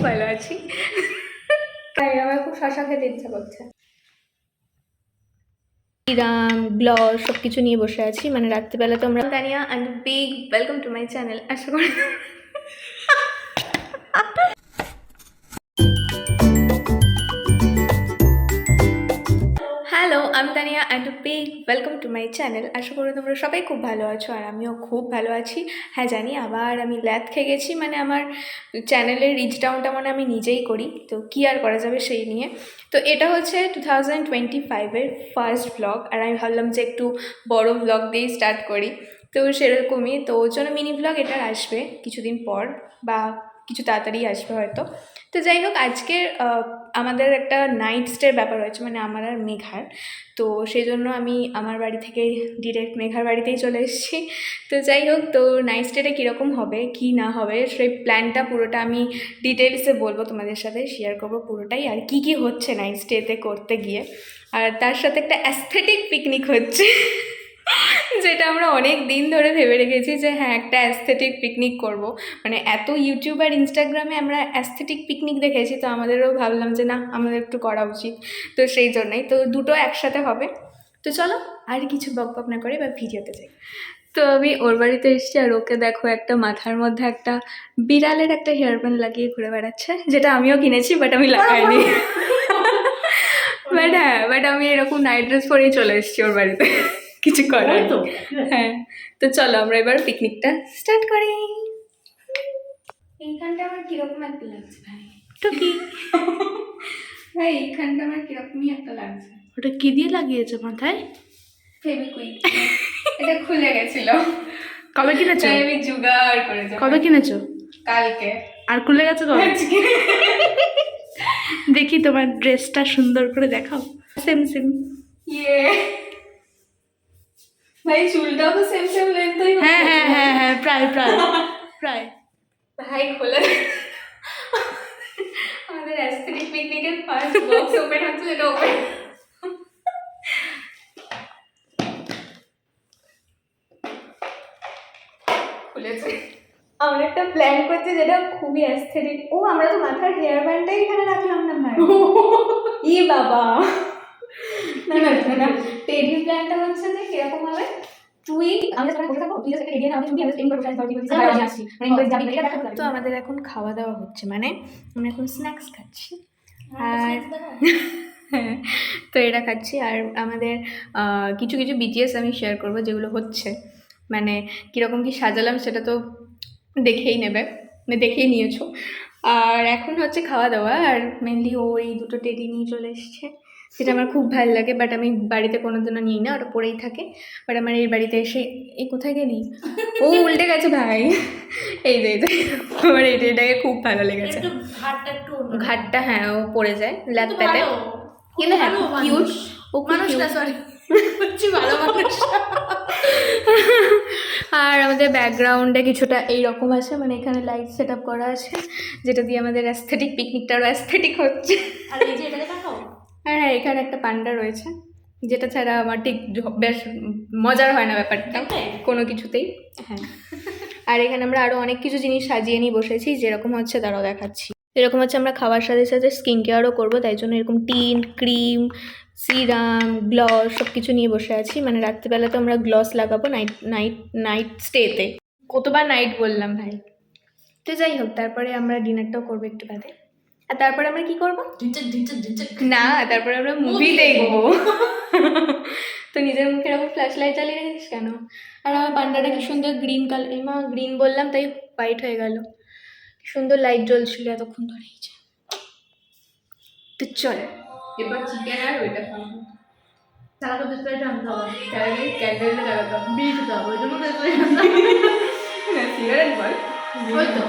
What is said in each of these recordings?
ভালো আছি। তাই আমার খুব শশা খেতে ইচ্ছা করছে। সিরাম, গ্লস সব কিছু নিয়ে বসে আছি, মানে রাত্রিবেলা তো আমরা Tania and big welcome to my channel. আশা করি হ্যালো, আমি Tania and big welcome to my channel. আশা করি তোমরা সবাই খুব ভালো আছো আর আমিও খুব ভালো আছি। হ্যাঁ জানি, আবার আমি ল্যাদ খেয়ে গেছি, মানে আমার চ্যানেলের রিচ ডাউনটা মানে আমি নিজেই করি, তো কী আর করা যাবে সেই নিয়ে। তো এটা হচ্ছে 2025-এর ফার্স্ট ব্লগ, আর আমি ভাবলাম যে একটু বড় ব্লগ দিয়েই স্টার্ট করি। তো সেরকমই, তো ওর জন্য মিনি ব্লগ এটার আসবে কিছুদিন পর বা কিছু তাড়াতাড়ি আসবে হয়তো। তো যাই হোক, আজকের আমাদের একটা নাইট স্টের ব্যাপার হয়েছে, মানে আমার আর মেঘার। তো সেই জন্য আমি আমার বাড়ি থেকে ডিরেক্ট মেঘার বাড়িতেই চলে এসেছি। তো যাই হোক, তো নাইট স্টেটা কীরকম হবে কি না হবে সেই প্ল্যানটা পুরোটা আমি ডিটেলসে বলবো, তোমাদের সাথে শেয়ার করবো পুরোটাই, আর কি কি হচ্ছে নাইট স্টেতে করতে গিয়ে। আর তার সাথে একটা অ্যাস্থেটিক পিকনিক হচ্ছে যেটা আমরা অনেক দিন ধরে ভেবে রেখেছি যে হ্যাঁ একটা অ্যাস্থেটিক পিকনিক করব। মানে এত ইউটিউব আর ইনস্টাগ্রামে আমরা অ্যাস্থেটিক পিকনিক দেখেছি, তো আমাদেরও ভাবলাম যে না আমাদের একটু করা উচিত। তো সেই জন্যই তো দুটো একসাথে হবে। তো চলো আর কিছু বকবক না করে বা ভিডিওতে যাই। তো আমি ওর বাড়িতে এসেছি, আর ওকে দেখো একটা মাথার মধ্যে একটা বিড়ালের একটা হেয়ার ব্যান্ড লাগিয়ে ঘুরে বেড়াচ্ছে, যেটা আমিও কিনেছি বাট আমি লাগাইনি। বাট আমি এরকম নাইট ড্রেস পরেই চলে এসেছি ওর বাড়িতে, কিছু করার তো। হ্যাঁ, তো চলো আমরা এবার পিকনিকটা স্টার্ট করি। এইখানটা আমার কিরকম একটা লাগছে ভাই, তো কি ভাই এইখানটা আমার কিরকমই একটা লাগছে। ওটা কি দিয়ে লাগিয়েছে মাথায়? ফেভিকুইক। এটা খুলে গেছিল। কবে কিনেছো? আমি জুগাড় করেছি। কবে কিনেছো? কালকে। আর খুলে গেছে কবে? দেখি তোমার ড্রেসটা সুন্দর করে দেখাও। Same same. ইয়ে ভাই চুলটাও তো সেম সেম লেন্থই। হ্যাঁ হ্যাঁ হ্যাঁ হ্যাঁ, প্রায় প্রায় প্রায়। ভাই খোলা আমাদের অ্যাস্থেটিক পিকনিকের ফার্স্ট বক্স ওপেন হচ্ছে, এটা ওপেন খুলেছে। আমরা একটা প্ল্যান করছি যেটা খুবই অ্যাস্থেটিক। ও আমরা তো মাথার হেয়ার ব্যান্ডটাই এখানে রাখলাম না ভাই। ই বাবা, না না না, টেডি প্ল্যানটা হচ্ছে যে কিরকম হবে, তুই আমরা যখন বসে থাকবো তুই জাস্ট এগিয়ে না, আমি শুনি আমি স্টেইন করে বসে আছি, ধরছি আমি আসছি, মানে ইংরেজি যাবি এটা দেখা। তো আমাদের এখন খাওয়া দাওয়া হচ্ছে, মানে আমরা এখন স্ন্যাক্স খাচ্ছি। আর হ্যাঁ, তো এটা খাচ্ছি। আর আমাদের কিছু কিছু বিটিএস আমি শেয়ার করবো যেগুলো হচ্ছে, মানে কীরকম কি সাজালাম সেটা তো দেখেই নেবে, মানে দেখেই নিয়েছো। আর এখন হচ্ছে খাওয়া দাওয়া, আর মেনলি ও এই দুটো টেডি নিয়ে চলে এসছে, যেটা আমার খুব ভালো লাগে। বাট আমি বাড়িতে কোনোদিনও নিই না, ওটা পরেই থাকে। বাট আমার এই বাড়িতে এসে এই কোথায় গেলি, ও উল্টে গেছে ভাই। এই যে আমার এটাকে খুব ভালো লেগেছে। ঘাটটা হ্যাঁ ও পড়ে যায় ল্যাপ প্যাটে, কিন্তু হ্যাঁ কিউট। ও মানুষ না, সরি ভালো মানুষ। আর আমাদের ব্যাকগ্রাউন্ডে কিছুটা এইরকম আছে, মানে এখানে লাইট সেট আপ করা আছে, যেটা দিয়ে আমাদের অ্যাস্থেটিক পিকনিকটা আরও অ্যাস্থেটিক হচ্ছে। আর এই যে এটাকে দেখাও। হ্যাঁ, এখানে একটা পান্ডা রয়েছে, যেটা ছাড়া আমার ঠিক বেশ মজার হয় না ব্যাপারটা কোনো কিছুতেই। হ্যাঁ, আর এখানে আমরা আরও অনেক কিছু জিনিস সাজিয়ে নিয়ে বসেছি, যেরকম হচ্ছে তারাও দেখাচ্ছি। এরকম হচ্ছে আমরা খাওয়ার সাথে সাথে স্কিন কেয়ারও করবো, তাই জন্য এরকম টিন্ট, ক্রিম, সিরাম, গ্লস সব কিছু নিয়ে বসে আছি। মানে রাত্রিবেলা তো আমরা গ্লস লাগাবো নাইট স্টেতে। কতবার নাইট বললাম ভাই। তো যাই হোক, তারপরে আমরা ডিনারটাও করবো একটু বাদে। আর তারপরে আমরা কি করবো না, তারপরে আমরা মুভি দেখবো। তো নিজের মুখে এরকম ফ্ল্যাশ লাইট চালিয়ে রেখেছিস কেন? আর আমার পান্ডাটা কি সুন্দর গ্রিন কালার, এই মা গ্রিন বললাম তাই হোয়াইট হয়ে গেল। সুন্দর লাইট জ্বলছিল এতক্ষণ ধরে। তো চল এবার চিকেন আর ওইটা খাবো। চালাতে দিতে জানতে হবে, ক্যান্ডেল লাগাতে হবে, বিট দাও, ওই জন্য সিগারেট বল ওই তো।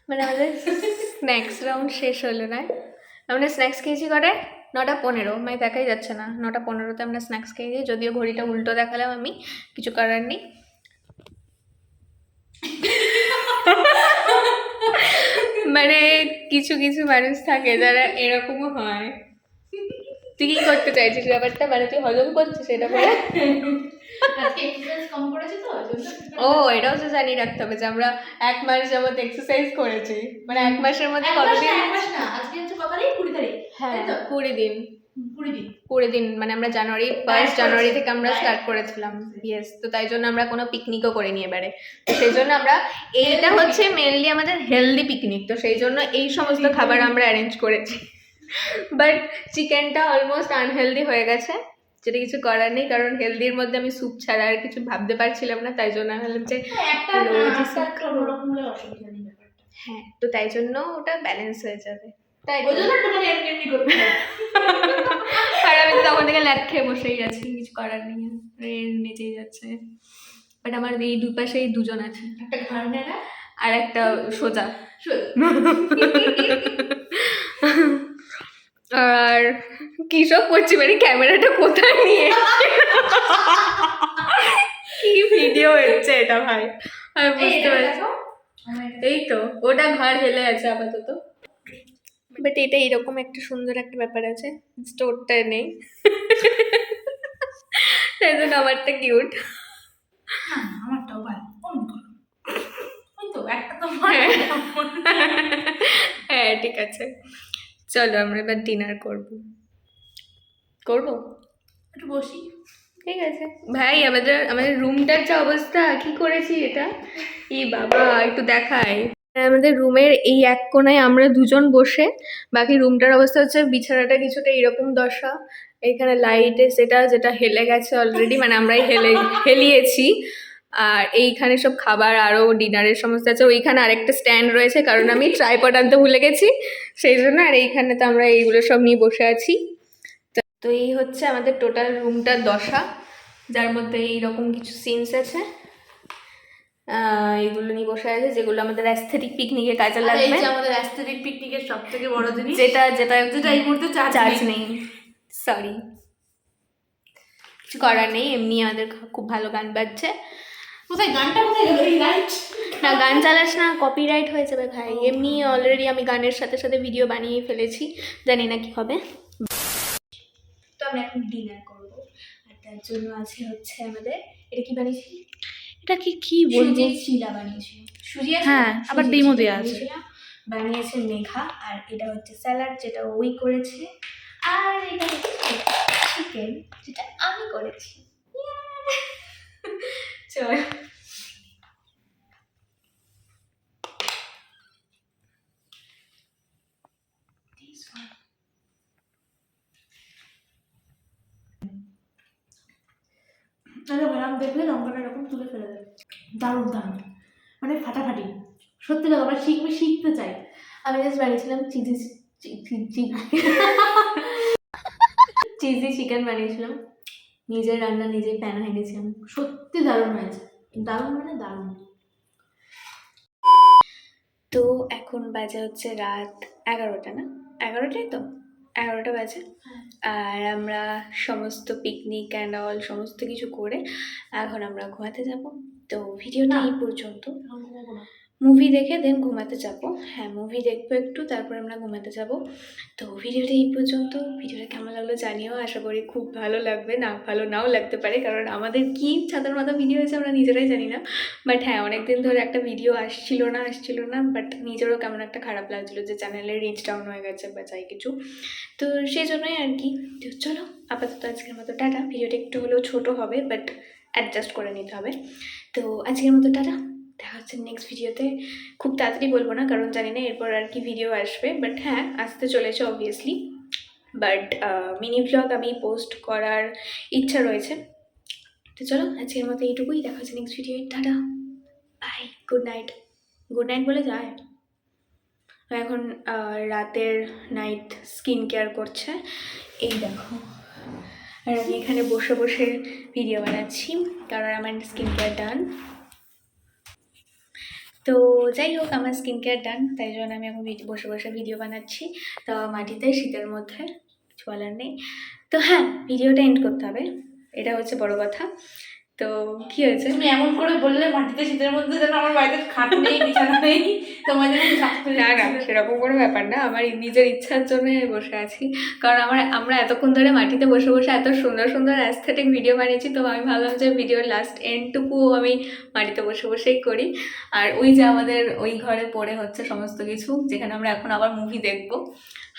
মানে আমাদের স্ন্যাক্স রাউন্ড শেষ হলো না, আমরা স্ন্যাক্স খেয়েছি করে 9:15, মানে দেখাই যাচ্ছে না, 9:15-তে আমরা স্ন্যাক্স খেয়েছি। যদিও ঘড়িটা উল্টো দেখালাম আমি, কিছু করার নেই। মানে কিছু কিছু মানুষ থাকে যারা এরকমও হয়। তুই কি করতে চাইছিস ব্যাপারটা, মানে তুই হজম করছিস সেটা বলে? আজকে এক্সারসাইজ কম করেছে তো ওই জন্য। ও, এটাও তো জানিয়ে রাখতে হবে যে আমরা 1 মাস যাবত এক্সারসাইজ করেছি, মানে 1 মাসের মধ্যে এক মাস না, কতদিন? এক মাস না, আজকে হচ্ছে কত তারিখ? 20 তারিখ। হ্যাঁ, তাই তো? 20 দিন। 20 দিন। 20 দিন, মানে আমরা জানুয়ারি Diet 1 জানুয়ারি করেছি। থেকে আমরা Diet স্টার্ট করেছিলাম। ইয়েস, তো তাই জন্য আমরা কোনো পিকনিকও করিনি এবারে। তো সেই জন্য আমরা, এইটা হচ্ছে মেনলি আমাদের হেলদি পিকনিক, তো সেই জন্য এই সমস্ত খাবার আমরা অ্যারেঞ্জ করেছি। বাট চিকেনটা অলমোস্ট আনহেলদি হয়ে গেছে, যেটা কিছু করার নেই, কারণ হেলদির মধ্যে আমি স্যুপ ছাড়া আর কিছু ভাবতে পারছিলাম না, তাই জন্য আমি ভাবলাম যে একটা রোজই একটা soup একটা অন্যরকম হলে অসুবিধা নেই ব্যাপারটা। হ্যাঁ, তো তাই জন্য ওটা ব্যালেন্স হয়ে যাবে, তাই তো? ওই জন্য একটুখানি এমনি এমনি করতে হয়। আর আমি তো তখন থেকে ল্যাদ খেয়ে বসেই আছি, কিছু করার নেই, নেচেই যাচ্ছে। বাট আমার এই দুপাশেই দুজন আছে, একটা ঘর নেড়া, আর একটা সোজা। আর কি সব করছি, মানে ক্যামেরাটা কোথায় নিয়ে এসেছি? কি ভিডিও হচ্ছে এটা ভাই, আমি বুঝতে পারছি। এই তো ওটা ঘর হেলে আছে আপাতত, বাট এটা এরকম একটা সুন্দর একটা ব্যাপার আছে, স্টোরটা নেই, তাই জন্য আমারটা কিউট। আমারটাও ভালো। ওই তো একটা তো হ্যাঁ ঠিক আছে, চলো আমরা এবার ডিনার করবো। একটু বসি। ঠিক আছে ভাই, আমাদের আমাদের রুমটার যা অবস্থা, কি করেছি এটা, ই বাবা একটু দেখাই। আমাদের রুমের এই এক কোণায় আমরা দুজন বসে, বাকি রুমটার অবস্থা হচ্ছে বিছানাটা কিছুটা এরকম দশা, এখানে লাইটে সেটা যেটা হেলে গেছে অলরেডি, মানে আমরাই হেলিয়েছি। আর এইখানে সব খাবার আরও ডিনারের সমস্ত আছে, ওইখানে আরেকটা স্ট্যান্ড রয়েছে, কারণ আমি ট্রাইপড আনতে ভুলে গেছি সেই জন্য। আর এইখানে তো আমরা এইগুলো সব নিয়ে বসে আছি। তো এই হচ্ছে আমাদের টোটাল রুমটার দশা, যার মধ্যে এইরকম কিছু সিনস আছে, এগুলো নিয়ে বসে আছে, যেগুলো আমাদের অ্যাস্থেটিক পিকনিকে কাজে এই লাগবে। যে আমাদের অ্যাস্থেটিক পিকনিকের সবথেকে বড় জিনিস, যেটা যেটা যেটা এই মুহূর্তে চার্জ নেই, সরি, কিছু করার নেই, এমনি আমাদের খুব ভালো গান বাজছে। কোথায় গানটা, কোথায় গেল এই লাইট? না গান চালাস না, কপিরাইট হয়ে যাবে ভাই, এমনি অলরেডি আমি গানের সাথে সাথে ভিডিও বানিয়ে ফেলেছি, জানি না কি হবে। তো আমরা এখন ডিনার করবো, আর তার জন্য আছে হচ্ছে আমাদের, এটা কি বানিয়েছি, এটা কি বলবো? সুজির চিলা বানিয়েছিল, সুজি আছে, হ্যাঁ, আবার সুজির ডিমও চিলা দেয়া আছে। বানিয়েছিলাম, বানিয়েছে মেঘা। আর এটা হচ্ছে স্যালাড, যেটা ওই করেছে। আর এটা হচ্ছে চিকেন, যেটা আমি করেছি। চল আরে ম্যাডাম দেখলে লঙ্কাটা এরকম তুলে ফেলে দেবে। দারুণ দারুণ, মানে ফাটাফাটি, সত্যি কথা, আমরা শিখতে চাই। আমি জাস্ট বানিয়েছিলাম চিজি চিজি চিকেন বানিয়েছিলাম, নিজের রান্না নিজেই প্যান হয়ে গেছি আমি। সত্যি দারুণ হয়েছে, দারুণ মানে দারুণ। তো এখন বাজে হচ্ছে রাত 11টা, না 11টাই তো, 11টা বাজে। আর আমরা সমস্ত পিকনিক অ্যান্ড অল সমস্ত কিছু করে এখন আমরা ঘুমাতে যাব। তো ভিডিওটা এই পর্যন্ত, মুভি দেখে দেন ঘুমাতে যাব। হ্যাঁ, মুভি দেখবো একটু, তারপর আমরা ঘুমাতে যাব। তো ভিডিওটা এই পর্যন্ত, ভিডিওটা কেমন লাগলো জানিও, আশা করি খুব ভালো লাগবে, না ভালো নাও লাগতে পারে, কারণ আমাদের কি ছাতার মাথা ভিডিও হয়েছে আমরা নিজেরাই জানি না। বাট হ্যাঁ, অনেকদিন ধরে একটা ভিডিও আসছিল না, বাট নিজেরও কেমন একটা খারাপ লাগছিলো যে চ্যানেলের রিচ ডাউন হয়ে গেছে বা যাই কিছু, তো সেই জন্যই আর কি। তো চলো আপাতত আজকের মতো টাটা, ভিডিওটা একটু হলেও ছোটো হবে, বাট অ্যাডজাস্ট করে নিতে হবে। তো আজকের মতো টাটা, দেখা হচ্ছে নেক্সট ভিডিওতে। খুব তাড়াতাড়ি বলবো না, কারণ জানি না এরপর আর কি ভিডিও আসবে, বাট হ্যাঁ আসতে চলেছে অবভিয়াসলি। বাট মিনি ভ্লগ আমি পোস্ট করার ইচ্ছা রয়েছে। তো চলো আজকের মতো এইটুকুই, দেখা হচ্ছে next video, tata bye, good night. Good night বলে যায়, এখন রাতের নাইট স্কিন কেয়ার করছে, এই দেখো। আর আমি এখানে বসে বসে ভিডিও বানাচ্ছি, কারণ আমার স্কিন কেয়ার ডান। তো যাই হোক, আমার স্কিন কেয়ার ডান, তাই জন্য আমি এখন বসে বসে ভিডিও বানাচ্ছি, তো মাটিতে শীতের মধ্যে, কিছু বলার নেই। তো হ্যাঁ, ভিডিওটা এন্ড করতে হবে, এটা হচ্ছে বড় কথা। তো কি হয়েছে, তুমি এমন করে বললে মাটিতে শীতের মধ্যে যেন আমার বাড়িতে খাট নেই, বিছানা নেই, তোমার যেন থাকতে না না সেরকম কোনো ব্যাপার না, আমার নিজের ইচ্ছার জন্য বসে আছি। কারণ আমরা এতক্ষণ ধরে মাটিতে বসে বসে এত সুন্দর সুন্দর অ্যাস্থেটিক ভিডিও বানিয়েছি, তো আমি ভাবলাম যে ভিডিওর লাস্ট এন্ডটুকু আমি মাটিতে বসে বসেই করি। আর ওই যে আমাদের ওই ঘরে পড়ে হচ্ছে সমস্ত কিছু, যেখানে আমরা এখন আবার মুভি দেখবো।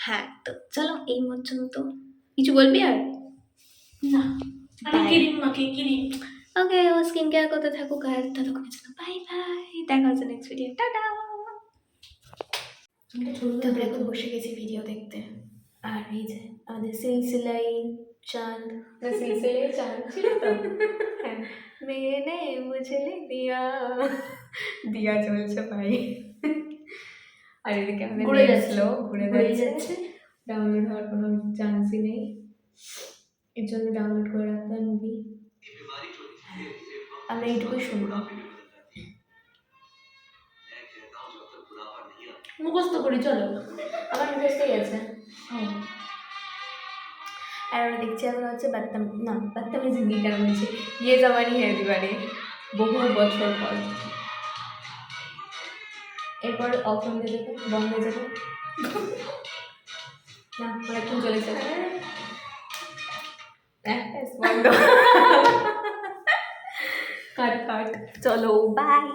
হ্যাঁ, তো চলো এই পর্যন্ত। কিছু বলবি আর? না, আমি Bye. ক্রিম মাখি, ক্রিম। ওকে, ও স্কিন কেয়ার করতে থাকুক, আর ততক্ষণের জন্য বাই বাই, দেখা হচ্ছে নেক্সট ভিডিও, টাটা। তারপরে এখন বসে গেছি ভিডিও দেখতে। আর এই যে আমাদের সিলসিলাই চাঁদ, সিলসিলাই চাঁদ ছিল তো, হ্যাঁ, মেনে বুঝলে দিয়া, দিয়া চলছে ভাই। আর এদিকে আমাদের ঘুরে net যাচ্ছে, slow, ঘুরে ঘুরে যাচ্ছে, যাচ্ছে। ডাউনলোড হওয়ার কোনো চান্সই নেই, এর জন্য ডাউনলোড করে রাখতে হয় মুভি। আমরা এইটুকুই শুনবো। মুখস্থ করি চলো। আমার মুখস্থই আছে। আর আমরা দেখছি এখন হচ্ছে বাত্তামি জিন্দি কেন বলছি, ইয়ে জামানি হ্যাঁ দিওয়ানি, বহু বছর পর। এরপর অফ হয়ে যাবে, বন্ধ হয়ে যাবে, না অনেকক্ষণ চলেছে, বন্ধ। কাট কাট, চলো বাই।